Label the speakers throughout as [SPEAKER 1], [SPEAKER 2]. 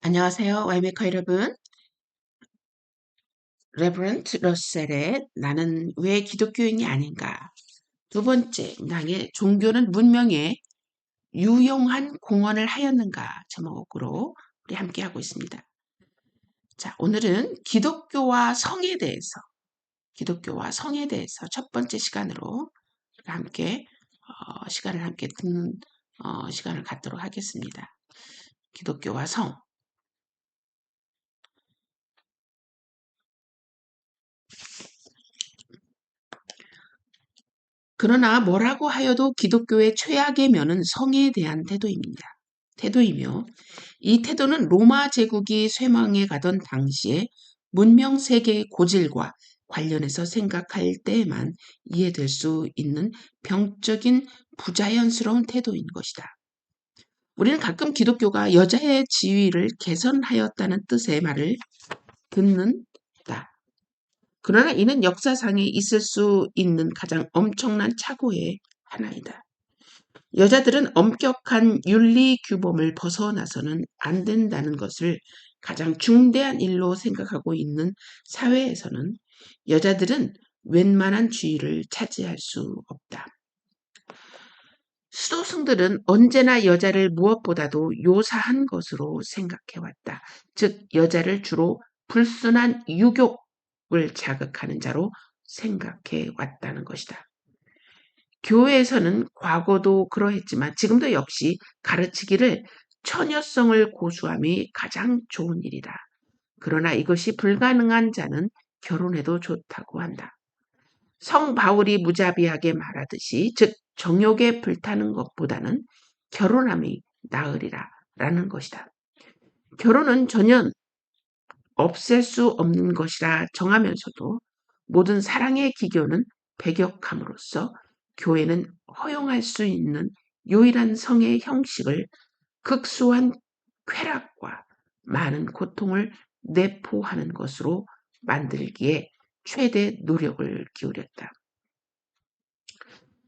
[SPEAKER 1] 안녕하세요. 와이메커 여러분. 레버런트 러셀의 나는 왜 기독교인이 아닌가? 두 번째, 나의 종교는 문명에 유용한 공헌을 하였는가? 제목으로 우리 함께 하고 있습니다. 자, 오늘은 기독교와 성에 대해서 첫 번째 시간으로 함께 시간을 함께 듣는 시간을 갖도록 하겠습니다. 기독교와 성. 그러나 뭐라고 하여도 기독교의 최악의 면은 성에 대한 태도이며 이 태도는 로마 제국이 쇠망해 가던 당시에 문명 세계의 고질과 관련해서 생각할 때에만 이해될 수 있는 병적인 부자연스러운 태도인 것이다. 우리는 가끔 기독교가 여자의 지위를 개선하였다는 뜻의 말을 듣는다. 그러나 이는 역사상에 있을 수 있는 가장 엄청난 착오의 하나이다. 여자들은 엄격한 윤리 규범을 벗어나서는 안 된다는 것을 가장 중대한 일로 생각하고 있는 사회에서는 여자들은 웬만한 지위를 차지할 수 없다. 수도승들은 언제나 여자를 무엇보다도 요사한 것으로 생각해왔다. 즉 여자를 주로 불순한 유욕을 자극하는 자로 생각해 왔다는 것이다. 교회에서는 과거도 그러했지만 지금도 역시 가르치기를 처녀성을 고수함이 가장 좋은 일이다. 그러나 이것이 불가능한 자는 결혼해도 좋다고 한다. 성 바울이 무자비하게 말하듯이 즉 정욕에 불타는 것보다는 결혼함이 나으리라 라는 것이다. 결혼은 전혀 없앨 수 없는 것이라 정하면서도 모든 사랑의 기교는 배격함으로써 교회는 허용할 수 있는 유일한 성의 형식을 극소한 쾌락과 많은 고통을 내포하는 것으로 만들기에 최대 노력을 기울였다.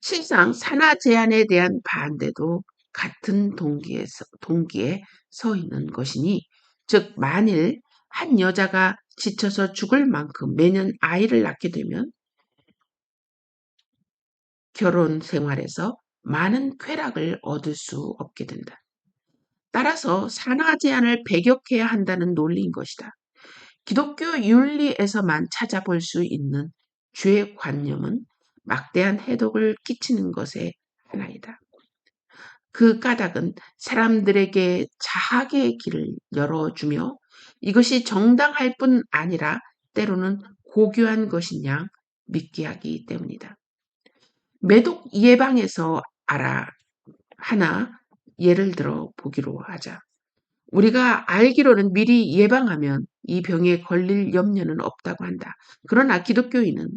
[SPEAKER 1] 실상 산하 제한에 대한 반대도 같은 동기에 서 있는 것이니 즉 만일 한 여자가 지쳐서 죽을 만큼 매년 아이를 낳게 되면 결혼 생활에서 많은 쾌락을 얻을 수 없게 된다. 따라서 산하 제한을 배격해야 한다는 논리인 것이다. 기독교 윤리에서만 찾아볼 수 있는 죄 관념은 막대한 해독을 끼치는 것의 하나이다. 그 까닭은 사람들에게 자학의 길을 열어주며 이것이 정당할 뿐 아니라 때로는 고귀한 것이냐 믿게 하기 때문이다. 매독 예방에서 하나 예를 들어 보기로 하자. 우리가 알기로는 미리 예방하면 이 병에 걸릴 염려는 없다고 한다. 그러나 기독교인은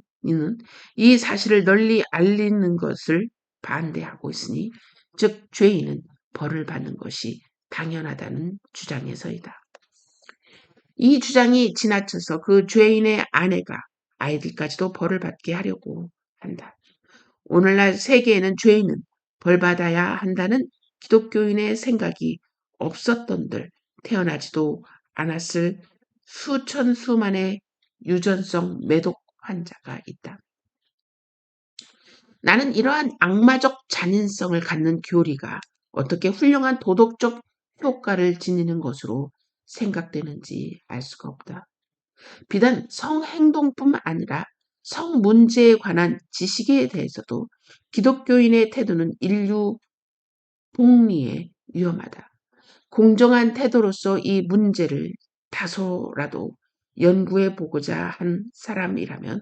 [SPEAKER 1] 이 사실을 널리 알리는 것을 반대하고 있으니 즉 죄인은 벌을 받는 것이 당연하다는 주장에서이다. 이 주장이 지나쳐서 그 죄인의 아내가 아이들까지도 벌을 받게 하려고 한다. 오늘날 세계에는 죄인은 벌받아야 한다는 기독교인의 생각이 없었던들 태어나지도 않았을 수천 수만의 유전성 매독 환자가 있다. 나는 이러한 악마적 잔인성을 갖는 교리가 어떻게 훌륭한 도덕적 효과를 지니는 것으로 생각되는지 알 수가 없다. 비단 성행동뿐만 아니라 성 문제에 관한 지식에 대해서도 기독교인의 태도는 인류 복리에 위험하다. 공정한 태도로서 이 문제를 다소라도 연구해 보고자 한 사람이라면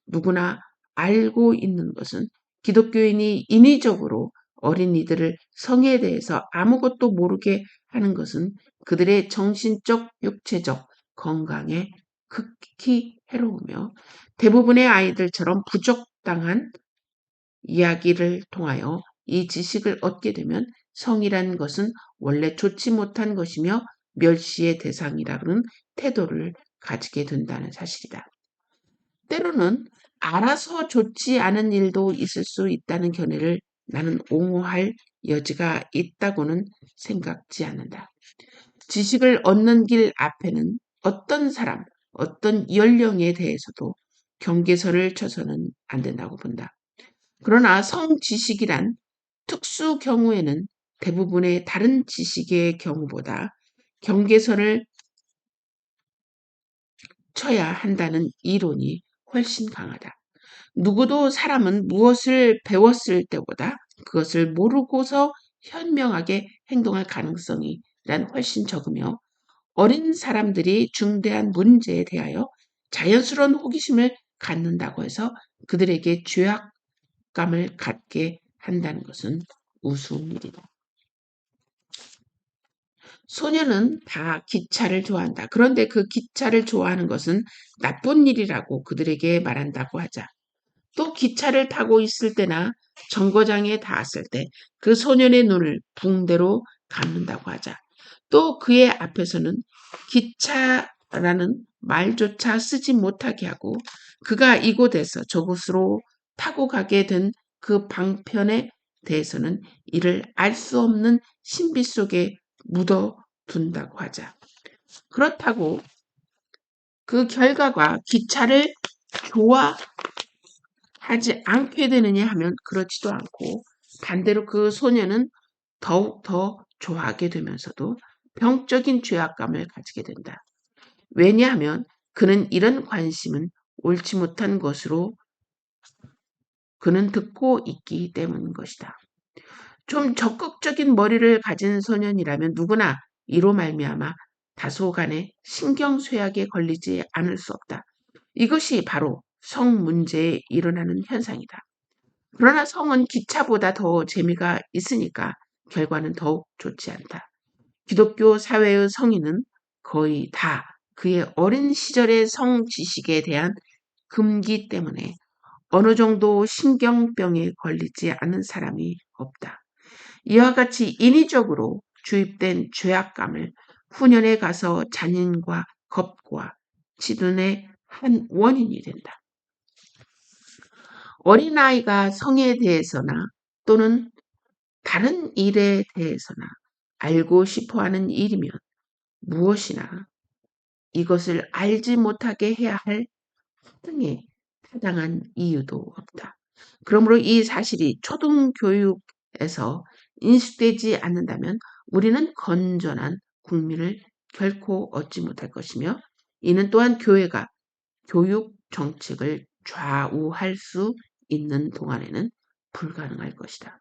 [SPEAKER 1] 누구나 알고 있는 것은 기독교인이 인위적으로 어린이들을 성에 대해서 아무것도 모르게 하는 것은 그들의 정신적, 육체적 건강에 극히 해로우며 대부분의 아이들처럼 부족당한 이야기를 통하여 이 지식을 얻게 되면 성이라는 것은 원래 좋지 못한 것이며 멸시의 대상이라는 태도를 가지게 된다는 사실이다. 때로는 알아서 좋지 않은 일도 있을 수 있다는 견해를 나는 옹호할 여지가 있다고는 생각지 않는다. 지식을 얻는 길 앞에는 어떤 사람, 어떤 연령에 대해서도 경계선을 쳐서는 안 된다고 본다. 그러나 성지식이란 특수 경우에는 대부분의 다른 지식의 경우보다 경계선을 쳐야 한다는 이론이 훨씬 강하다. 누구도 사람은 무엇을 배웠을 때보다 그것을 모르고서 현명하게 행동할 가능성이 훨씬 적으며 어린 사람들이 중대한 문제에 대하여 자연스러운 호기심을 갖는다고 해서 그들에게 죄악감을 갖게 한다는 것은 우스운 일이다. 소녀는 다 기차를 좋아한다. 그런데 그 기차를 좋아하는 것은 나쁜 일이라고 그들에게 말한다고 하자. 또 기차를 타고 있을 때나 정거장에 닿았을 때 그 소년의 눈을 붕대로 감는다고 하자. 또 그의 앞에서는 기차라는 말조차 쓰지 못하게 하고 그가 이곳에서 저곳으로 타고 가게 된 그 방편에 대해서는 이를 알 수 없는 신비 속에 묻어둔다고 하자. 그렇다고 그 결과가 기차를 좋아하지 않게 되느냐 하면 그렇지도 않고 반대로 그 소녀는 더욱 더 좋아하게 되면서도 병적인 죄악감을 가지게 된다. 왜냐하면 그는 이런 관심은 옳지 못한 것으로 그는 듣고 있기 때문인 것이다. 좀 적극적인 머리를 가진 소년이라면 누구나 이로 말미암아 다소간의 신경쇠약에 걸리지 않을 수 없다. 이것이 바로 성 문제에 일어나는 현상이다. 그러나 성은 기차보다 더 재미가 있으니까 결과는 더욱 좋지 않다. 기독교 사회의 성인은 거의 다 그의 어린 시절의 성 지식에 대한 금기 때문에 어느 정도 신경병에 걸리지 않은 사람이 없다. 이와 같이 인위적으로 주입된 죄악감을 후년에 가서 잔인과 겁과 치둔의 한 원인이 된다. 어린아이가 성에 대해서나 또는 다른 일에 대해서나 알고 싶어하는 일이면 무엇이나 이것을 알지 못하게 해야 할 등의 타당한 이유도 없다. 그러므로 이 사실이 초등교육에서 인식되지 않는다면 우리는 건전한 국민을 결코 얻지 못할 것이며 이는 또한 교회가 교육 정책을 좌우할 수 있는 동안에는 불가능할 것이다.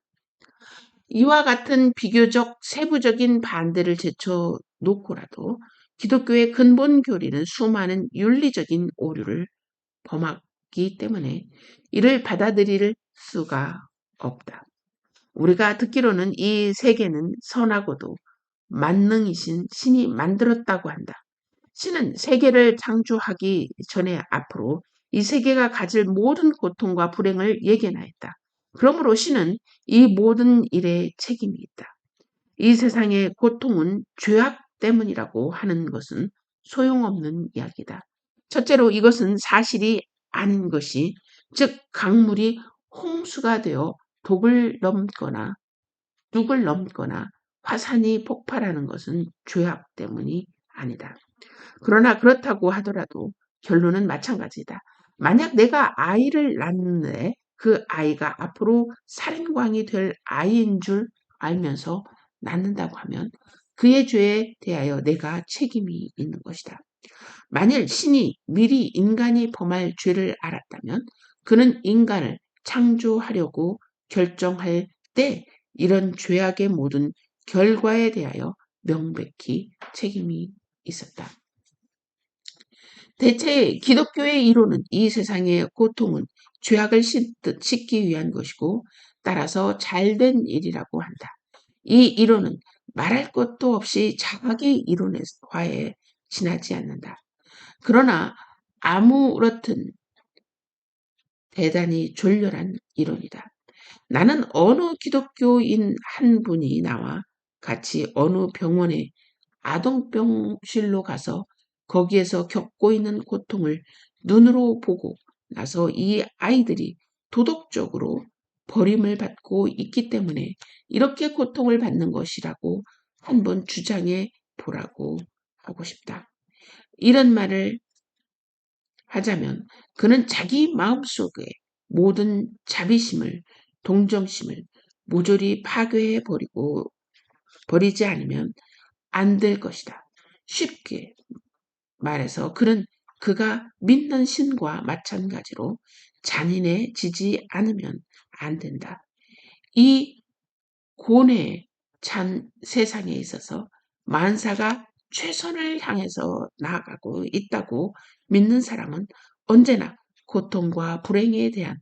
[SPEAKER 1] 이와 같은 비교적 세부적인 반대를 제쳐놓고라도 기독교의 근본 교리는 수많은 윤리적인 오류를 범하기 때문에 이를 받아들일 수가 없다. 우리가 듣기로는 이 세계는 선하고도 만능이신 신이 만들었다고 한다. 신은 세계를 창조하기 전에 앞으로 이 세계가 가질 모든 고통과 불행을 예견하였다. 그러므로 신은 이 모든 일에 책임이 있다. 이 세상의 고통은 죄악 때문이라고 하는 것은 소용없는 이야기다. 첫째로 이것은 사실이 아닌 것이, 즉 강물이 홍수가 되어 독을 넘거나 둑을 넘거나 화산이 폭발하는 것은 죄악 때문이 아니다. 그러나 그렇다고 하더라도 결론은 마찬가지다. 만약 내가 아이를 낳는데 그 아이가 앞으로 살인광이 될 아이인 줄 알면서 낳는다고 하면 그의 죄에 대하여 내가 책임이 있는 것이다. 만일 신이 미리 인간이 범할 죄를 알았다면 그는 인간을 창조하려고 결정할 때 이런 죄악의 모든 결과에 대하여 명백히 책임이 있었다. 대체 기독교의 이론은 이 세상의 고통은 죄악을 씻기 위한 것이고 따라서 잘된 일이라고 한다. 이 이론은 말할 것도 없이 자기 이론화에 지나지 않는다. 그러나 아무렇든 대단히 졸렬한 이론이다. 나는 어느 기독교인 한 분이 나와 같이 어느 병원에 아동병실로 가서 거기에서 겪고 있는 고통을 눈으로 보고 나서 이 아이들이 도덕적으로 버림을 받고 있기 때문에 이렇게 고통을 받는 것이라고 한 번 주장해 보라고 하고 싶다. 이런 말을 하자면 그는 자기 마음속에 모든 자비심을, 동정심을 모조리 파괴해 버리지 않으면 안 될 것이다. 쉽게 말해서 그는 그가 믿는 신과 마찬가지로 잔인해지지 않으면 안 된다. 이 고뇌에 찬 세상에 있어서 만사가 최선을 향해서 나아가고 있다고 믿는 사람은 언제나 고통과 불행에 대한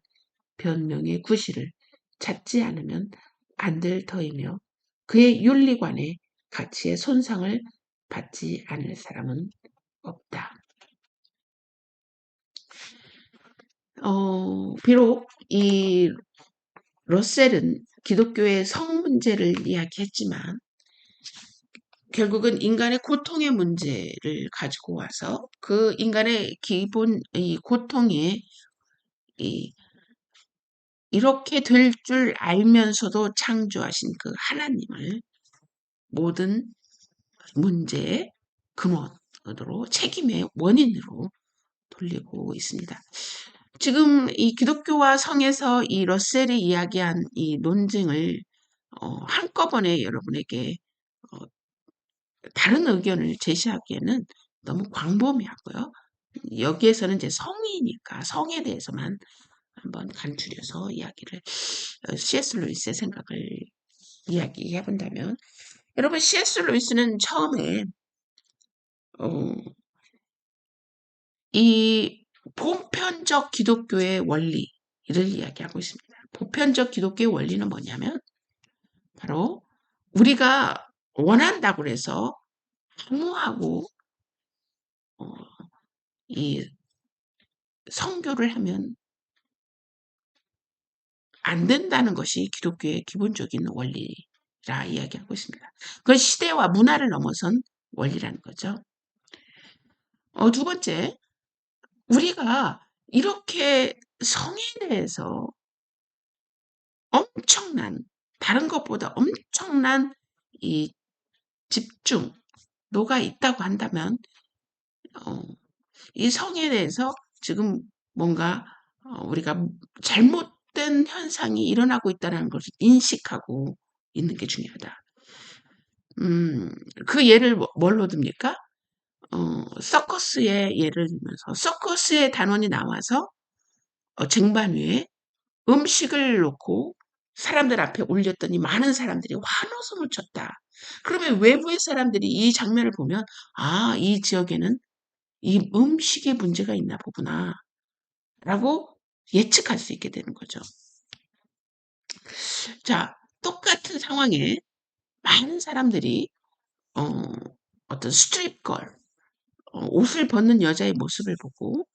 [SPEAKER 1] 변명의 구실을 찾지 않으면 안 될 터이며 그의 윤리관의 가치에 손상을 받지 않을 사람은 없다. 비록 이 러셀은 기독교의 성 문제를 이야기했지만 결국은 인간의 고통의 문제를 가지고 와서 그 인간의 기본 이 고통에 이 이렇게 될 줄 알면서도 창조하신 그 하나님을 모든 문제의 근원으로 책임의 원인으로 돌리고 있습니다. 지금 이 기독교와 성에서 이 러셀이 이야기한 이 논증을 한꺼번에 여러분에게 어, 다른 의견을 제시하기에는 너무 광범위하고요. 여기에서는 이제 성이니까 성에 대해서만 한번 간추려서 이야기를 C.S. 루이스의 생각을 이야기해 본다면 여러분 C.S. 루이스는 처음에 이 보편적 기독교의 원리를 이야기하고 있습니다. 보편적 기독교의 원리는 뭐냐면 바로 우리가 원한다고 해서 사무하고 이 성교를 하면 안 된다는 것이 기독교의 기본적인 원리라 이야기하고 있습니다. 그건 시대와 문화를 넘어선 원리라는 거죠. 두 번째, 우리가 이렇게 성에 대해서 엄청난, 다른 것보다 엄청난 이 집중도가 있다고 한다면, 이 성에 대해서 지금 뭔가 우리가 잘못된 현상이 일어나고 있다는 것을 인식하고 있는 게 중요하다. 그 예를 뭘로 듭니까? 서커스의 예를 들면서 서커스의 단원이 나와서 쟁반 위에 음식을 놓고 사람들 앞에 올렸더니 많은 사람들이 환호성을 쳤다. 그러면 외부의 사람들이 이 장면을 보면 이 지역에는 이 음식에 문제가 있나 보구나 라고 예측할 수 있게 되는 거죠. 자, 똑같은 상황에 많은 사람들이 어떤 스트립걸, 옷을 벗는 여자의 모습을 보고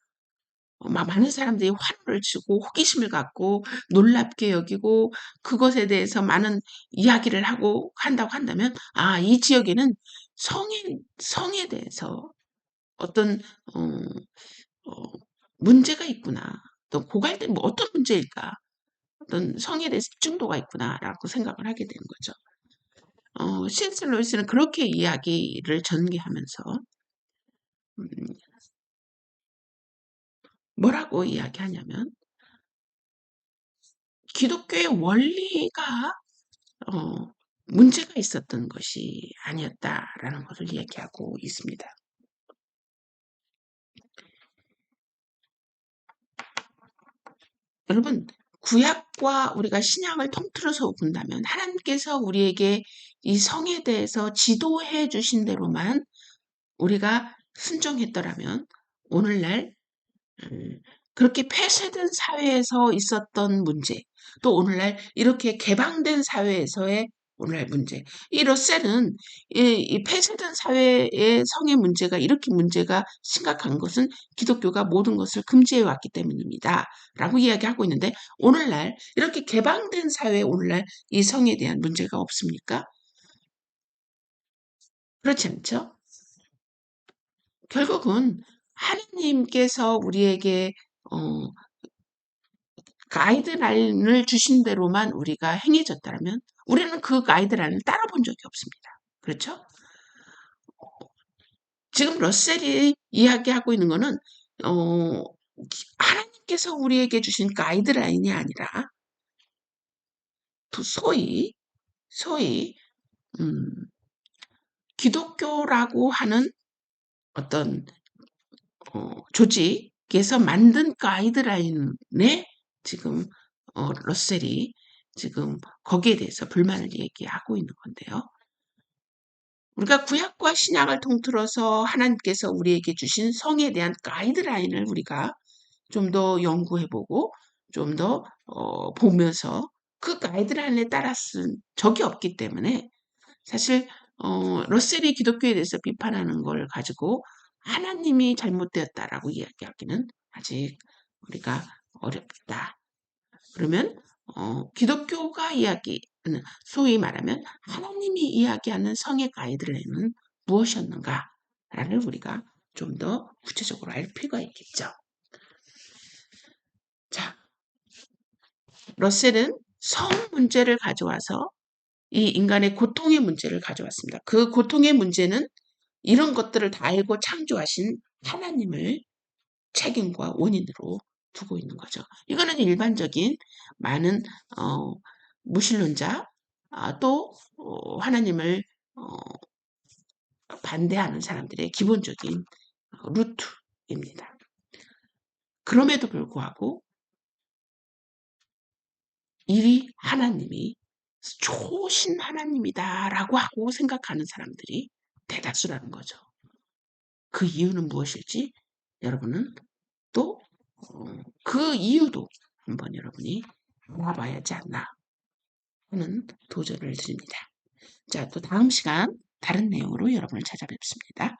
[SPEAKER 1] 막 많은 사람들이 환호를 치고 호기심을 갖고 놀랍게 여기고 그것에 대해서 많은 이야기를 하고 한다고 한다면 이 지역에는 성에 대해서 어떤 어, 어, 문제가 있구나. 또 고갈된 뭐 어떤 문제일까? 어떤 성에 대해서 집중도가 있구나라고 생각을 하게 되는 거죠. C.S. 루이스는 그렇게 이야기를 전개하면서 음, 뭐라고 이야기하냐면 기독교의 원리가 문제가 있었던 것이 아니었다라는 것을 얘기하고 있습니다. 여러분, 구약과 우리가 신약을 통틀어서 본다면 하나님께서 우리에게 이 성에 대해서 지도해 주신 대로만 우리가 순종했더라면 오늘날 그렇게 폐쇄된 사회에서 있었던 문제, 또 오늘날 이렇게 개방된 사회에서의 오늘날 문제. 이 러셀은 이 폐쇄된 사회의 성의 문제가 이렇게 문제가 심각한 것은 기독교가 모든 것을 금지해 왔기 때문입니다. 라고 이야기하고 있는데 오늘날 이렇게 개방된 사회에 오늘날 이 성에 대한 문제가 없습니까? 그렇지 않죠? 결국은 하나님께서 우리에게 어, 가이드라인을 주신 대로만 우리가 행해졌다면 우리는 그 가이드라인을 따라본 적이 없습니다. 그렇죠? 지금 러셀이 이야기하고 있는 거는 하나님께서 우리에게 주신 가이드라인이 아니라 소위 음, 기독교라고 하는 어떤 조직에서 만든 가이드라인에 지금 러셀이 지금 거기에 대해서 불만을 얘기하고 있는 건데요. 우리가 구약과 신약을 통틀어서 하나님께서 우리에게 주신 성에 대한 가이드라인을 우리가 좀 더 연구해보고 좀 더 보면서 그 가이드라인에 따라 쓴 적이 없기 때문에 사실 러셀이 기독교에 대해서 비판하는 걸 가지고 하나님이 잘못되었다라고 이야기하기는 아직 우리가 어렵다. 그러면 기독교가 이야기하는 소위 말하면 하나님이 이야기하는 성의 가이드라인은 무엇이었는가를 우리가 좀 더 구체적으로 알 필요가 있겠죠. 자, 러셀은 성 문제를 가져와서 이 인간의 고통의 문제를 가져왔습니다. 그 고통의 문제는 이런 것들을 다 알고 창조하신 하나님을 책임과 원인으로 두고 있는 거죠. 이거는 일반적인 많은 무신론자 또 하나님을 반대하는 사람들의 기본적인 루트입니다. 그럼에도 불구하고 이 하나님이 초신 하나님이다라고 하고 생각하는 사람들이 대다수라는 거죠. 그 이유는 무엇일지 여러분은 또 그 이유도 한번 여러분이 알아봐야 하지 않나 하는 도전을 드립니다. 자, 또 다음 시간 다른 내용으로 여러분을 찾아뵙습니다.